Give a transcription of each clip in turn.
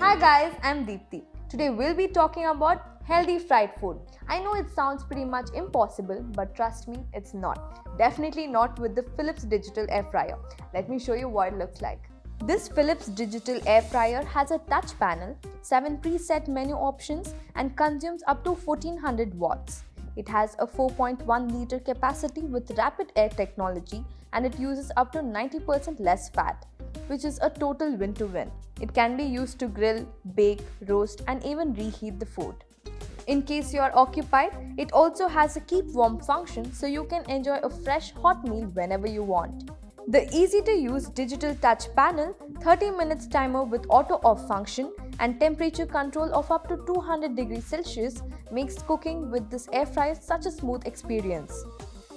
Hi guys, I'm Deepthi. Today we'll be talking about healthy fried food. I know it sounds pretty much impossible, but trust me, it's not. Definitely not with the Philips digital air fryer. Let me show you what it looks like. This Philips digital air fryer has a touch panel, 7 preset menu options and consumes up to 1400 watts. It has a 4.1 liter capacity with rapid air technology and it uses up to 90% less fat, which is a total win to win. It can be used to grill, bake, roast and even reheat the food. In case you are occupied, it also has a keep warm function so you can enjoy a fresh hot meal whenever you want. The easy to use digital touch panel, 30 minutes timer with auto off function and temperature control of up to 200 degrees Celsius makes cooking with this air fryer such a smooth experience.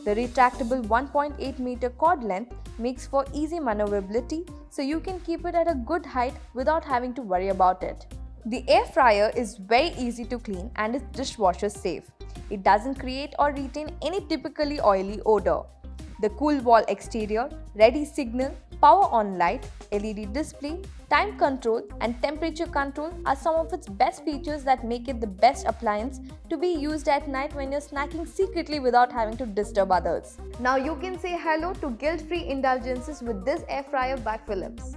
The retractable 1.8 meter cord length makes for easy maneuverability so you can keep it at a good height without having to worry about it. The air fryer is very easy to clean and is dishwasher safe. It doesn't create or retain any typically oily odor. The cool wall exterior, ready signal, power on light, LED display, time control and temperature control are some of its best features that make it the best appliance to be used at night when you're snacking secretly without having to disturb others. Now you can say hello to guilt-free indulgences with this air fryer by Philips.